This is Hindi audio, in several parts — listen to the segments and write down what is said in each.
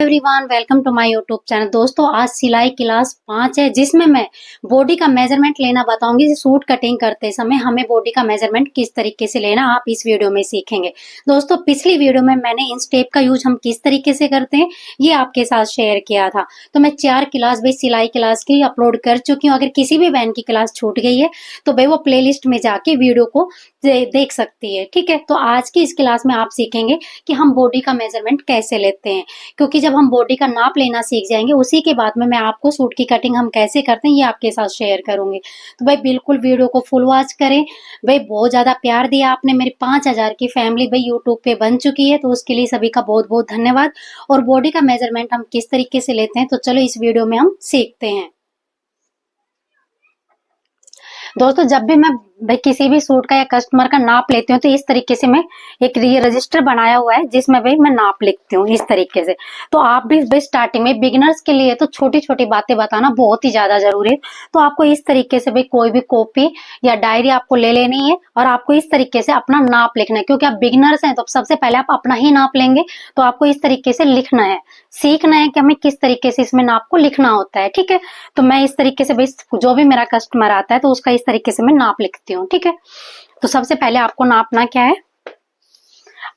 Everyone welcome to my YouTube channel. दोस्तों आज सिलाई क्लास 5 है जिसमें मैं बॉडी का मेजरमेंट लेना बताऊंगी। सूट कटिंग करते समय हमें बॉडी का मेजरमेंट किस तरीके से लेना आप इस वीडियो में सीखेंगे। दोस्तों पिछली वीडियो में मैंने इन स्टेप का यूज हम किस तरीके से करते हैं ये आपके साथ शेयर किया था। तो मैं 4 क्लास भाई सिलाई क्लास की अपलोड कर चुकी हूँ। अगर किसी भी बहन की क्लास छूट गई है तो भाई वो प्ले में जाके वीडियो को देख सकती है। ठीक है, तो आज की इस क्लास में आप सीखेंगे कि हम बॉडी का मेजरमेंट कैसे लेते हैं, क्योंकि जब हम बॉडी का नाप लेना सीख जाएंगे उसी के बाद में मैं आपको सूट की कटिंग हम कैसे करते हैं ये आपके साथ शेयर करूंगी। तो भाई बिल्कुल वीडियो को फुल वॉच करें। भाई बहुत ज्यादा प्यार दिया आपने, मेरी 5000 की फैमिली भाई यूट्यूब पे बन चुकी है, तो उसके लिए सभी का बहुत बहुत धन्यवाद। और बॉडी का मेजरमेंट हम किस तरीके से लेते हैं तो चलो इस वीडियो में हम सीखते हैं। दोस्तों जब भी मैं भाई किसी भी सूट का या कस्टमर का नाप लेती हूँ तो इस तरीके से मैं एक ये रजिस्टर बनाया हुआ है जिसमें भाई मैं नाप लिखती हूँ इस तरीके से। तो आप भी भाई स्टार्टिंग में बिगिनर्स के लिए तो छोटी छोटी बातें बताना बहुत ही ज्यादा जरूरी है। तो आपको इस तरीके से भाई कोई भी कॉपी या डायरी आपको ले लेनी है और आपको इस तरीके से अपना नाप लिखना है, क्योंकि आप बिगिनर्स हैं तो सबसे पहले आप अपना ही नाप लेंगे। तो आपको इस तरीके से लिखना है, सीखना है कि हमें किस तरीके से इसमें नाप को लिखना होता है। ठीक है, तो मैं इस तरीके से भाई जो भी मेरा कस्टमर आता है तो उसका इस तरीके से मैं नाप लिखती हूँ। ठीक है, तो सबसे पहले आपको नापना क्या है,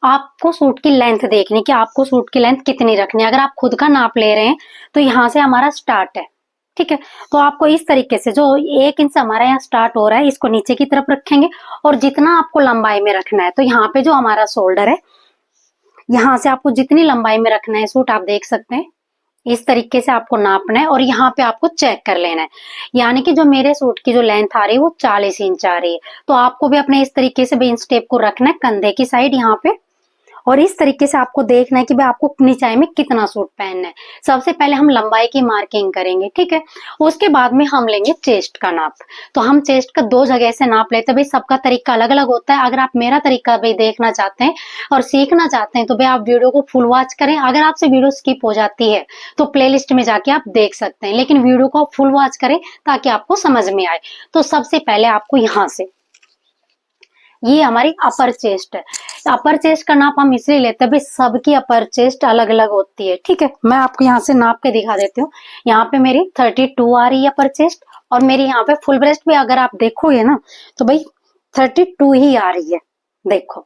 आपको सूट की लेंथ देखनी कि आपको सूट की लेंथ कितनी रखनी है। अगर आप खुद का नाप ले रहे हैं तो यहाँ से हमारा स्टार्ट है। ठीक है, तो आपको इस तरीके से जो 1 इंच हमारा यहाँ स्टार्ट हो रहा है इसको नीचे की तरफ रखेंगे और जितना आपको लंबाई में रखना है तो यहाँ पे जो हमारा शोल्डर है यहाँ से आपको जितनी लंबाई में रखना है सूट आप देख सकते हैं इस तरीके से आपको नापना है और यहाँ पे आपको चेक कर लेना है। यानी कि जो मेरे सूट की जो लेंथ आ रही है वो 40 इंच आ रही है, तो आपको भी अपने इस तरीके से भी इन स्टेप को रखना है कंधे की साइड यहाँ पे और इस तरीके से आपको देखना है कि भाई आपको निचाई में कितना सूट पहनना है। सबसे पहले हम लंबाई की मार्किंग करेंगे। ठीक है, उसके बाद में हम लेंगे चेस्ट का नाप। तो हम चेस्ट का 2 जगह से नाप लेते हैं। भाई सबका तरीका अलग अलग होता है। अगर आप मेरा तरीका भाई देखना चाहते हैं और सीखना चाहते हैं तो भाई आप वीडियो को फुल वॉच करें। अगर आपसे वीडियो स्किप हो जाती है तो प्लेलिस्ट में जाके आप देख सकते हैं, लेकिन वीडियो को फुल वॉच करें ताकि आपको समझ में आए। तो सबसे पहले आपको यहाँ से, ये हमारी अपर चेस्ट है। अपर चेस्ट का नाप हम इसलिए लेते हैं भाई सबकी अपर चेस्ट अलग अलग होती है। ठीक है, मैं आपको यहाँ से नाप के दिखा देती हूँ। यहाँ पे मेरी 32 आ रही है अपर चेस्ट और मेरी यहाँ पे फुल ब्रेस्ट भी अगर आप देखोगे ना तो भाई 32 ही आ रही है। देखो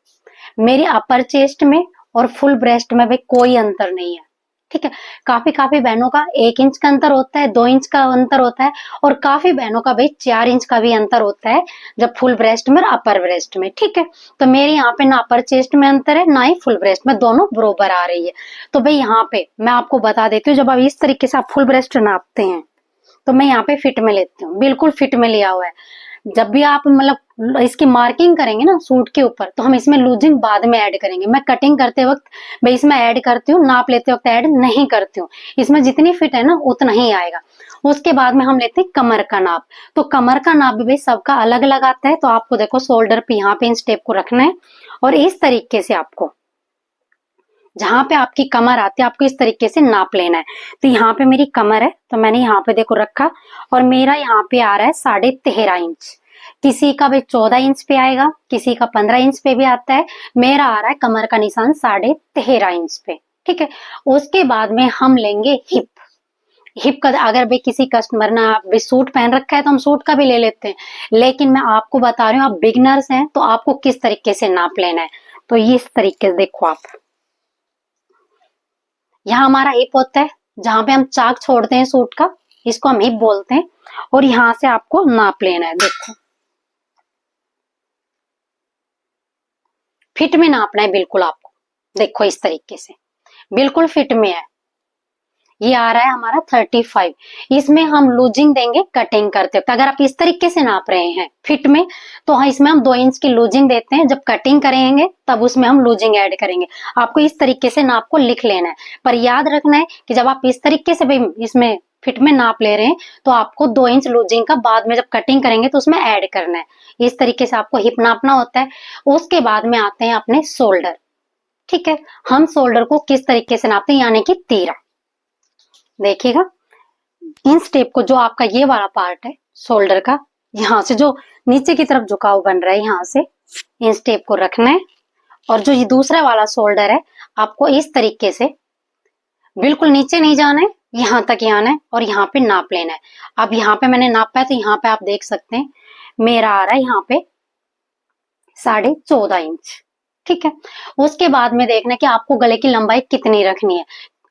मेरी अपर चेस्ट में और फुल ब्रेस्ट में भाई कोई अंतर नहीं है। ठीक है, काफी बहनों का 1 इंच का अंतर होता है, 2 इंच का अंतर होता है और काफी बहनों का भाई 4 इंच का भी अंतर होता है जब फुल ब्रेस्ट में और अपर ब्रेस्ट में। ठीक है, तो मेरे यहाँ पे ना अपर चेस्ट में अंतर है ना ही फुल ब्रेस्ट में, दोनों बरोबर आ रही है। तो भाई यहाँ पे मैं आपको बता देती हूँ, जब आप इस तरीके से आप फुल ब्रेस्ट नापते हैं तो मैं यहाँ पे फिट में लेती हूँ, बिल्कुल फिट में लिया हुआ है। जब भी आप मतलब इसकी मार्किंग करेंगे ना सूट के ऊपर तो हम इसमें लूजिंग बाद में ऐड करेंगे। मैं कटिंग करते वक्त मैं इसमें ऐड करती हूँ, नाप लेते वक्त ऐड नहीं करती हूँ। इसमें जितनी फिट है ना उतना ही आएगा। उसके बाद में हम लेते हैं कमर का नाप। तो कमर का नाप भी भाई सबका अलग अलग आता है। तो आपको देखो शोल्डर पे यहाँ पे इन स्टेप को रखना है और इस तरीके से आपको जहां पे आपकी कमर आती है आपको इस तरीके से नाप लेना है। तो यहाँ पे मेरी कमर है तो मैंने यहाँ पे देखो रखा और मेरा यहाँ पे आ रहा है 13.5 इंच। किसी का भाई 14 इंच पे आएगा, किसी का 15 इंच पे भी आता है। मेरा आ रहा है कमर का निशान 13.5 इंच पे। ठीक है, उसके बाद में हम लेंगे हिप। हिप का अगर भाई किसी कस्टमर ने भी सूट पहन रखा है तो हम सूट का भी ले लेते हैं, लेकिन मैं आपको बता रही हूँ आप बिगनर्स हैं तो आपको किस तरीके से नाप लेना है। तो इस तरीके से देखो आप, यहाँ हमारा हिप होता है जहां पे हम चाक छोड़ते हैं सूट का, इसको हम हिप बोलते हैं और यहाँ से आपको नाप लेना है। देखो फिट में नापना है बिल्कुल आपको। देखो इस तरीके से बिल्कुल फिट में है। ये आ रहा है हमारा 35। इसमें हम लूजिंग देंगे कटिंग करते वक्त। अगर आप इस तरीके से नाप रहे हैं फिट में तो हाँ इसमें हम 2 इंच की लूजिंग देते हैं। जब कटिंग करेंगे तब उसमें हम लूजिंग ऐड करेंगे। आपको इस तरीके से नाप को लिख लेना है, पर याद रखना है कि जब आप इस तरीके से भाई इसमें फिट में नाप ले रहे हैं तो आपको 2 इंच लूजिंग का बाद में जब कटिंग करेंगे तो उसमें ऐड करना है। इस तरीके से आपको हिप नापना होता है। उसके बाद में आते हैं अपने शोल्डर। ठीक है, हम शोल्डर को किस तरीके से नापते हैं, यानी कि 13। देखिएगा इन स्टेप को, जो आपका ये वाला पार्ट है शोल्डर का, यहाँ से जो नीचे की तरफ झुकाव बन रहा है यहाँ से इन स्टेप को रखना है और जो ये दूसरा वाला शोल्डर है आपको इस तरीके से बिल्कुल नीचे नहीं जाना है, यहाँ तक ही आना है और यहाँ पे नाप लेना है। अब यहाँ पे मैंने नापा है तो यहाँ पे आप देख सकते हैं मेरा आ रहा है यहाँ पे 14.5 इंच। ठीक है, उसके बाद में देखना है कि आपको गले की लंबाई कितनी रखनी है।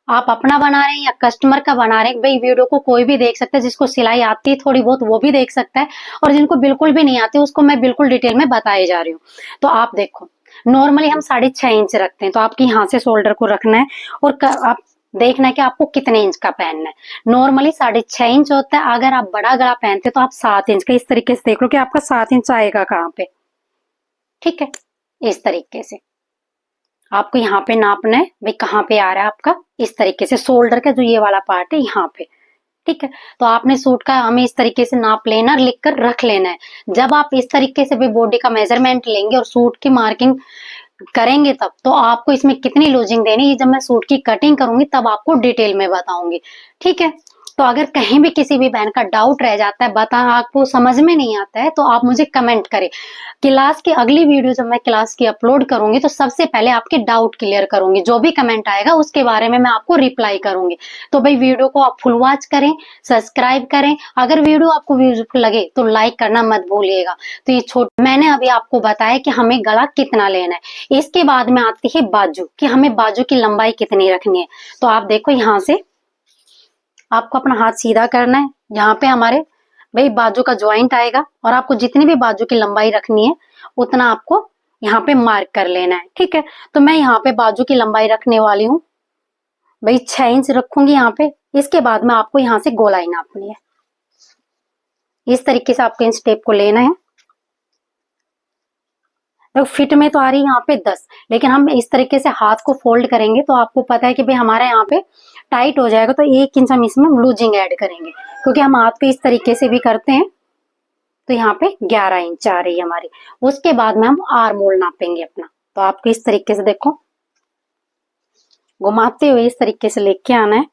आप अपना बना रहे हैं या कस्टमर का बना रहे हैं, भाई वीडियो को कोई भी देख सकता है, जिसको सिलाई आती है थोड़ी बहुत वो भी देख सकता है, और जिनको बिल्कुल भी नहीं आती उसको मैं बिल्कुल डिटेल में बताई जा रही हूँ। तो आप देखो, नॉर्मली हम 6.5 इंच रखते हैं, तो आपकी यहाँ से शोल्डर को रखना है और आप देखना है कि आपको कितने इंच का पहनना है। नॉर्मली 6.5 इंच होता है, अगर आप बड़ा गला पहनते तो आप 7 इंच का, इस तरीके से देख लो कि आपका 7 इंच आएगा कहाँ पे। ठीक है, इस तरीके से आपको यहाँ पे नापना है, भाई कहाँ पे आ रहा है आपका, इस तरीके से शोल्डर का जो ये वाला पार्ट है यहाँ पे। ठीक है, तो आपने सूट का हमें इस तरीके से नाप लेना, लिख कर रख लेना है। जब आप इस तरीके से भी बॉडी का मेजरमेंट लेंगे और सूट की मार्किंग करेंगे तब तो आपको इसमें कितनी लूजिंग देनी है, जब मैं सूट की कटिंग करूंगी तब आपको डिटेल में बताऊंगी। ठीक है, तो अगर कहीं भी किसी भी बहन का डाउट रह जाता है, बता आपको समझ में नहीं आता है, तो आप मुझे कमेंट करें। क्लास की अगली वीडियो जब मैं क्लास की अपलोड करूंगी तो सबसे पहले आपके डाउट क्लियर करूंगी, जो भी कमेंट आएगा उसके बारे में मैं आपको रिप्लाई करूंगी। तो भाई वीडियो को आप फुल वॉच करें, सब्सक्राइब करें, अगर वीडियो आपको यूजफुल लगे तो लाइक करना मत भूलिएगा। तो ये मैंने अभी आपको बताया कि हमें गला कितना लेना है। इसके बाद में आती है बाजू, कि हमें बाजू की लंबाई कितनी रखनी है। तो आप देखो यहाँ से आपको अपना हाथ सीधा करना है, यहाँ पे हमारे भाई बाजू का ज्वाइंट आएगा, और आपको जितनी भी बाजू की लंबाई रखनी है उतना आपको यहाँ पे मार्क कर लेना है। ठीक है, तो मैं यहाँ पे बाजू की लंबाई रखने वाली हूँ भाई 6 इंच रखूंगी यहाँ पे। इसके बाद में आपको यहाँ से गोलाई नापनी है, इस तरीके से आपको इंच टेप को लेना है। तो फिट में तो आ रही है यहाँ पे 10, लेकिन हम इस तरीके से हाथ को फोल्ड करेंगे तो आपको पता है कि भाई हमारे यहाँ पे टाइट हो जाएगा, तो 1 इंच हम इसमें लूजिंग ऐड करेंगे, क्योंकि हम हाथ पे इस तरीके से भी करते हैं। तो यहाँ पे 11 इंच आ रही है हमारी। उसके बाद में हम आर्म होल नापेंगे अपना। तो आपको इस तरीके से देखो घुमाते हुए इस तरीके से लेके आना है,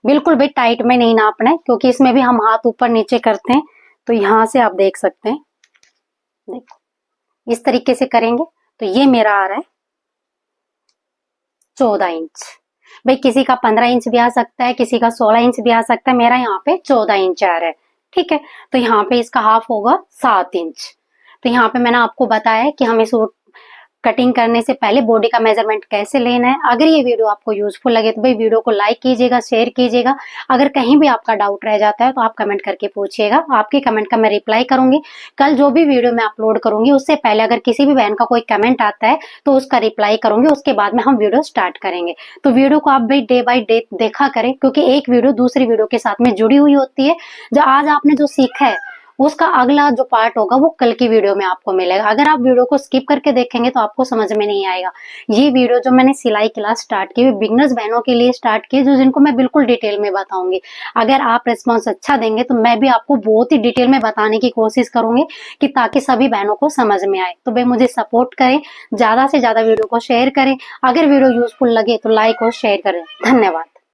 बिल्कुल भी टाइट में नहीं नापना है, क्योंकि इसमें भी हम हाथ ऊपर नीचे करते हैं। तो यहाँ से आप देख सकते हैं, देखो इस तरीके से करेंगे तो ये मेरा आ रहा है 14 इंच। भाई किसी का 15 इंच भी आ सकता है, किसी का 16 इंच भी आ सकता है, मेरा यहाँ पे 14 इंच आ रहा है। ठीक है, तो यहाँ पे इसका हाफ होगा 7 इंच। तो यहाँ पे मैंने आपको बताया है कि हमें सूट कटिंग करने से पहले बॉडी का मेजरमेंट कैसे लेना है। अगर ये वीडियो आपको यूजफुल लगे तो भाई वीडियो को लाइक कीजिएगा, शेयर कीजिएगा। अगर कहीं भी आपका डाउट रह जाता है तो आप कमेंट करके पूछिएगा, आपके कमेंट का मैं रिप्लाई करूंगी। कल जो भी वीडियो मैं अपलोड करूंगी उससे पहले अगर किसी भी बहन का कोई कमेंट आता है तो उसका रिप्लाई करूंगी, उसके बाद में हम वीडियो स्टार्ट करेंगे। तो वीडियो को आप भाई डे बाई डे देखा करें, क्योंकि एक वीडियो दूसरी वीडियो के साथ में जुड़ी हुई होती है। जो आज आपने जो सीखा है उसका अगला जो पार्ट होगा वो कल की वीडियो में आपको मिलेगा। अगर आप वीडियो को स्किप करके देखेंगे तो आपको समझ में नहीं आएगा। ये वीडियो जो मैंने सिलाई क्लास स्टार्ट की, बिगनर्स बहनों के लिए स्टार्ट की, जो जिनको मैं बिल्कुल डिटेल में बताऊंगी। अगर आप रिस्पॉन्स अच्छा देंगे तो मैं भी आपको बहुत ही डिटेल में बताने की कोशिश करूंगी, कि ताकि सभी बहनों को समझ में आए। तो भाई मुझे सपोर्ट करें, ज्यादा से ज्यादा वीडियो को शेयर करें। अगर वीडियो यूजफुल लगे तो लाइक और शेयर करें। धन्यवाद।